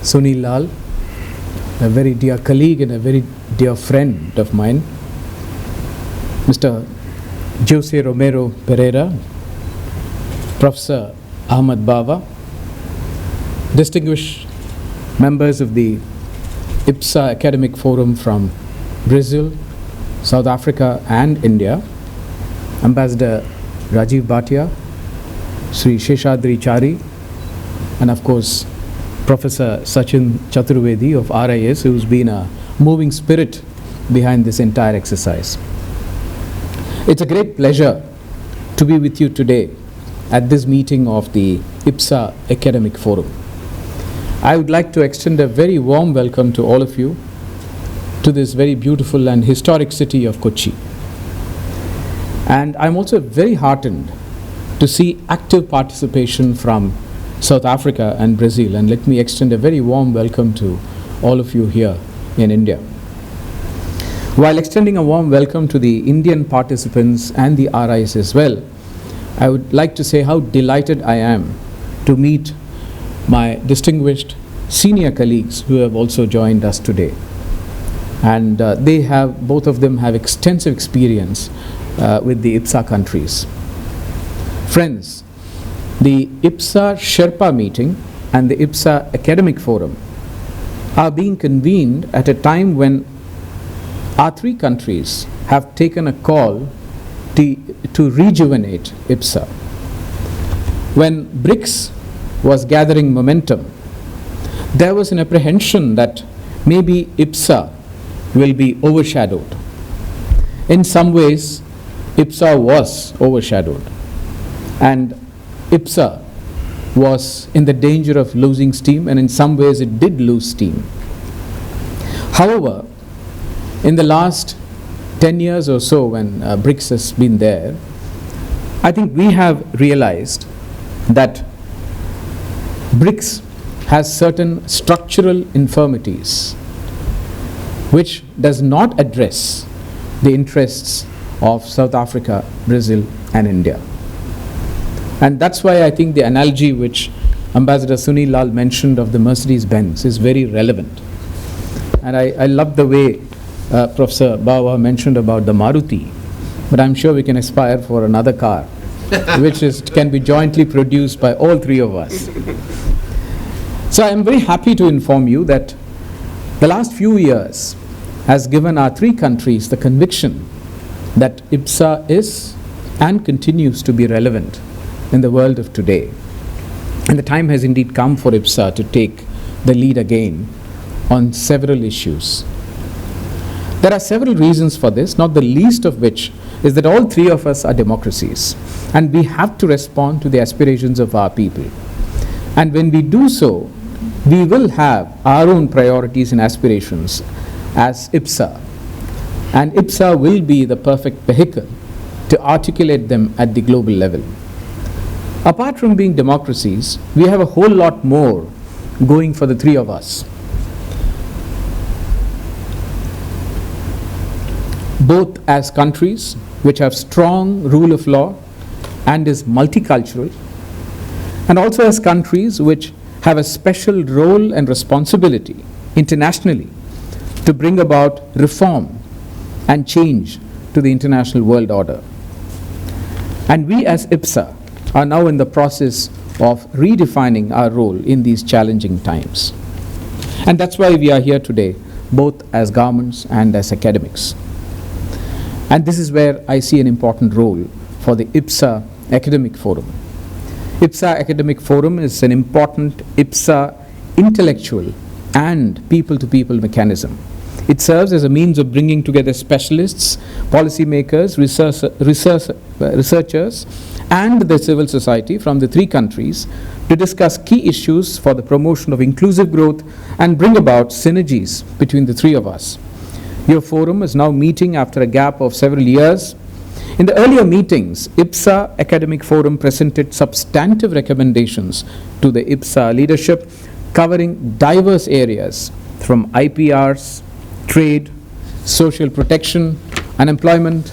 Sunil Lal, a very dear colleague and a very dear friend of mine, Mr. Jose Romero Pereira, Professor Ahmad Bawa, distinguished members of the IBSA Academic Forum from Brazil, South Africa and India, Ambassador Rajiv Bhatia, Sri Sheshadri Chari, and of course Professor Sachin Chaturvedi of RIS, who's been a moving spirit behind this entire exercise. It's a great pleasure to be with you today at this meeting of the IBSA Academic Forum. I would like to extend a very warm welcome to all of you to this very beautiful and historic city of Kochi. And I'm also very heartened to see active participation from South Africa and Brazil, and let me extend a very warm welcome to all of you here in India. While extending a warm welcome to the Indian participants and the RIs as well, I would like to say how delighted I am to meet my distinguished senior colleagues who have also joined us today. And both of them have extensive experience with the IBSA countries. Friends, the IBSA Sherpa meeting and the IBSA Academic Forum are being convened at a time when our three countries have taken a call to rejuvenate IBSA. When BRICS was gathering momentum, there was an apprehension that maybe IBSA will be overshadowed. In some ways, IBSA was overshadowed, and IBSA was in the danger of losing steam, and in some ways it did lose steam. However, in the last 10 years or so when BRICS has been there, I think we have realized that BRICS has certain structural infirmities which does not address the interests of South Africa, Brazil and India. And that's why I think the analogy which Ambassador Sunil Lal mentioned of the Mercedes-Benz is very relevant. And I love the way Professor Bawa mentioned about the Maruti, but I'm sure we can aspire for another car which can be jointly produced by all three of us. So I'm very happy to inform you that the last few years has given our three countries the conviction that IBSA is and continues to be relevant in the world of today. And the time has indeed come for IBSA to take the lead again on several issues. There are several reasons for this, not the least of which is that all three of us are democracies, and we have to respond to the aspirations of our people. And when we do so, we will have our own priorities and aspirations as IBSA. And IBSA will be the perfect vehicle to articulate them at the global level. Apart from being democracies, we have a whole lot more going for the three of us. Both as countries which have strong rule of law and is multicultural, and also as countries which have a special role and responsibility internationally to bring about reform and change to the international world order. And we as IBSA are now in the process of redefining our role in these challenging times. And that's why we are here today, both as governments and as academics. And this is where I see an important role for the IBSA Academic Forum. IBSA Academic Forum is an important IBSA intellectual and people-to-people mechanism. It serves as a means of bringing together specialists, policymakers, researchers, and the civil society from the three countries to discuss key issues for the promotion of inclusive growth and bring about synergies between the three of us. Your forum is now meeting after a gap of several years. In the earlier meetings, IBSA Academic Forum presented substantive recommendations to the IBSA leadership covering diverse areas from IPRs, trade, social protection, unemployment,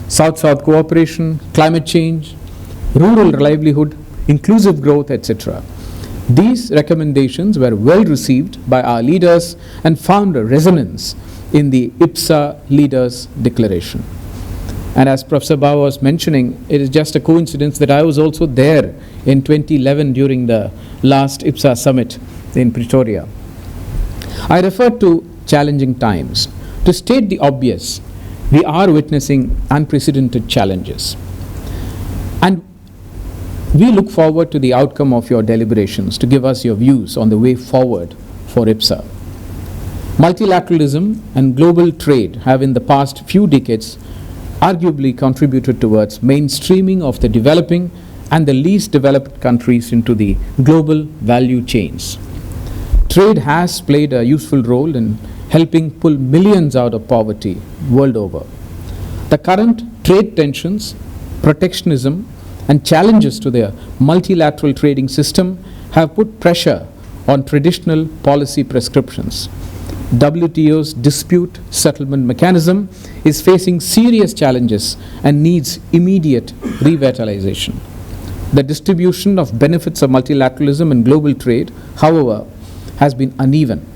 South-South cooperation, climate change, rural livelihood, inclusive growth, etc. These recommendations were well received by our leaders and found a resonance in the IBSA Leaders' Declaration. And as Professor Bao was mentioning, it is just a coincidence that I was also there in 2011 during the last IBSA summit in Pretoria. I referred to challenging times. To state the obvious, we are witnessing unprecedented challenges. And we look forward to the outcome of your deliberations to give us your views on the way forward for IBSA. Multilateralism and global trade have in the past few decades arguably contributed towards mainstreaming of the developing and the least developed countries into the global value chains. Trade has played a useful role in helping pull millions out of poverty world over. The current trade tensions, protectionism, and challenges to the multilateral trading system have put pressure on traditional policy prescriptions. WTO's dispute settlement mechanism is facing serious challenges and needs immediate revitalization. The distribution of benefits of multilateralism and global trade, however, has been uneven.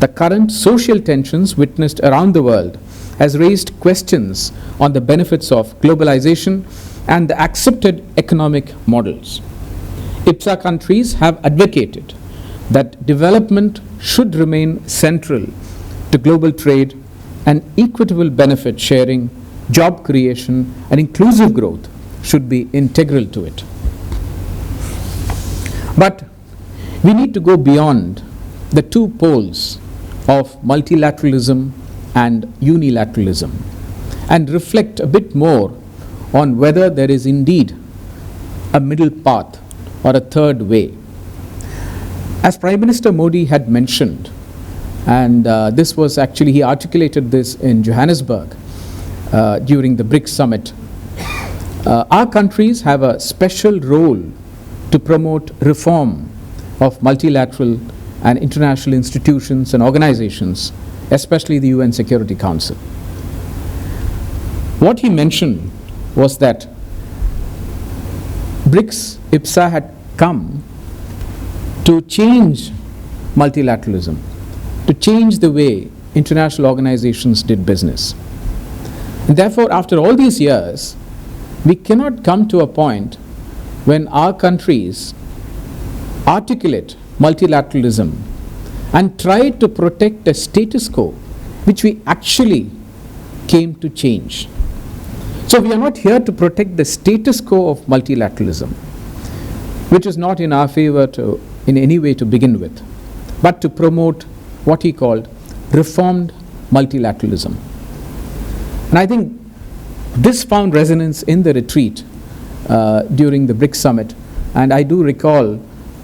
The current social tensions witnessed around the world has raised questions on the benefits of globalization and the accepted economic models. IBSA countries have advocated that development should remain central to global trade, and equitable benefit sharing, job creation, and inclusive growth should be integral to it. But we need to go beyond the two poles of multilateralism and unilateralism and reflect a bit more on whether there is indeed a middle path or a third way. As Prime Minister Modi had mentioned, and this was actually, he articulated this in Johannesburg during the BRICS summit, our countries have a special role to promote reform of multilateral and international institutions and organizations, especially the UN Security Council. What he mentioned was that BRICS IBSA had come to change multilateralism, to change the way international organizations did business. And therefore, after all these years, we cannot come to a point when our countries articulate multilateralism and try to protect a status quo which we actually came to change. So we are not here to protect the status quo of multilateralism, which is not in our favor in any way to begin with, but to promote what he called reformed multilateralism. And I think this found resonance in the retreat during the BRICS summit. And I do recall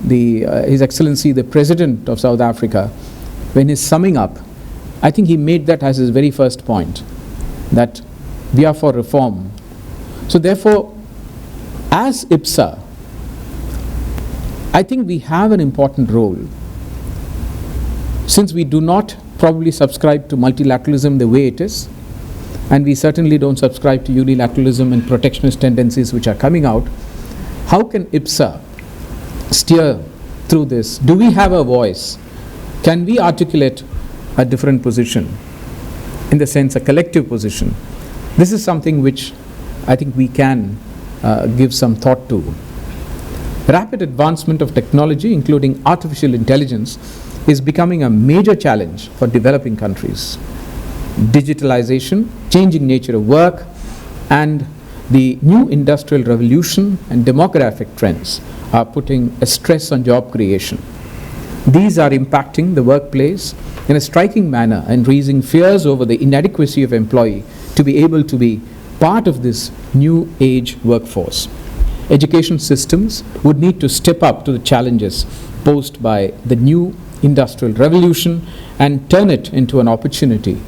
His Excellency, the President of South Africa, when he's summing up, I think he made that as his very first point, that we are for reform. So therefore, as IBSA, I think we have an important role, since we do not probably subscribe to multilateralism the way it is, and we certainly don't subscribe to unilateralism and protectionist tendencies which are coming out. How can IBSA steer through this? Do we have a voice? Can we articulate a different position, in the sense a collective position? This is something which I think we can give some thought to. Rapid advancement of technology, including artificial intelligence, is becoming a major challenge for developing countries. Digitalization, changing nature of work, and the new industrial revolution and demographic trends are putting a stress on job creation. These are impacting the workplace in a striking manner and raising fears over the inadequacy of employee to be able to be part of this new age workforce. Education systems would need to step up to the challenges posed by the new industrial revolution and turn it into an opportunity.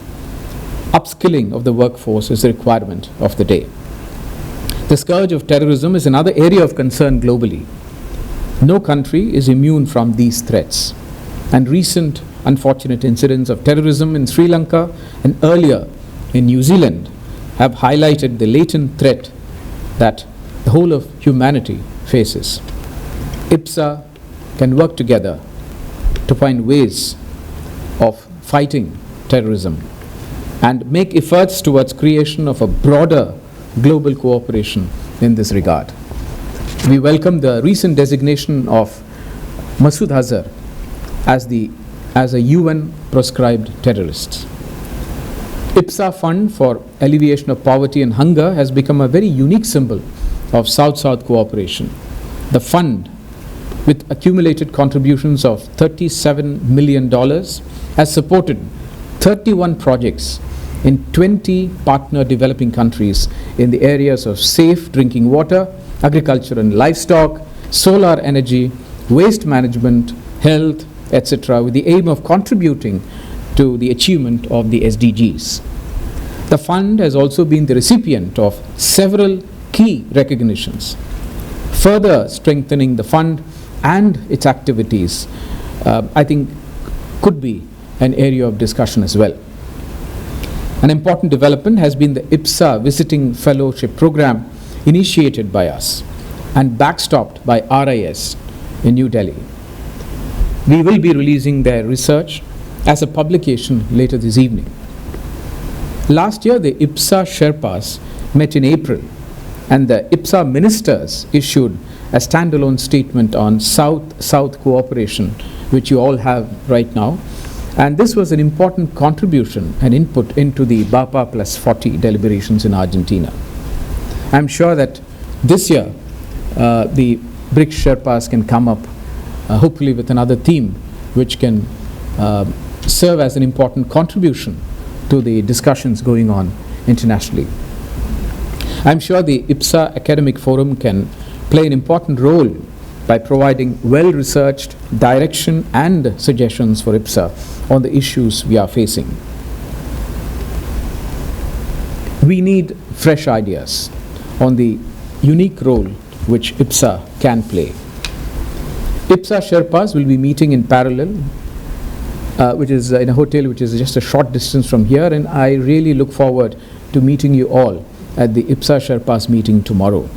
Upskilling of the workforce is a requirement of the day. The scourge of terrorism is another area of concern globally. No country is immune from these threats, and recent unfortunate incidents of terrorism in Sri Lanka and earlier in New Zealand have highlighted the latent threat that the whole of humanity faces. IBSA can work together to find ways of fighting terrorism and make efforts towards creation of a broader global cooperation in this regard. We welcome the recent designation of Masood Azhar as a UN proscribed terrorist. IBSA Fund for Alleviation of Poverty and Hunger has become a very unique symbol of South-South cooperation. The fund, with accumulated contributions of $37 million, has supported 31 projects in 20 partner developing countries in the areas of safe drinking water, agriculture and livestock, solar energy, waste management, health, etc., with the aim of contributing to the achievement of the SDGs. The fund has also been the recipient of several key recognitions. Further strengthening the fund and its activities, I think, could be an area of discussion as well. An important development has been the IBSA Visiting Fellowship Program initiated by us and backstopped by RIS in New Delhi. We will be releasing their research as a publication later this evening. Last year, the IBSA Sherpas met in April, and the IBSA ministers issued a standalone statement on South-South cooperation, which you all have right now. And this was an important contribution and input into the BAPA plus 40 deliberations in Argentina. I'm sure that this year, the BRICS Sherpas can come up hopefully with another theme which can serve as an important contribution to the discussions going on internationally. I'm sure the IBSA Academic Forum can play an important role by providing well-researched direction and suggestions for IBSA on the issues we are facing. We need fresh ideas on the unique role which IBSA can play. IBSA Sherpas will be meeting in parallel, which is in a hotel which is just a short distance from here, and I really look forward to meeting you all at the IBSA Sherpas meeting tomorrow.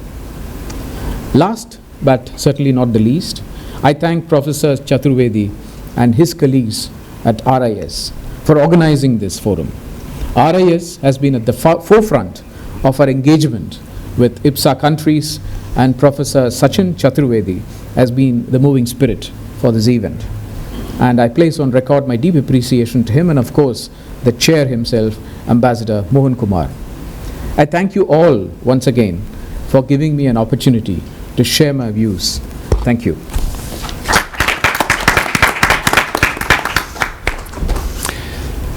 Last but certainly not the least, I thank Professor Chaturvedi and his colleagues at RIS for organizing this forum. RIS has been at the forefront of our engagement with IBSA countries, and Professor Sachin Chaturvedi has been the moving spirit for this event. And I place on record my deep appreciation to him and, of course, the chair himself, Ambassador Mohan Kumar. I thank you all once again for giving me an opportunity to share my views. Thank you.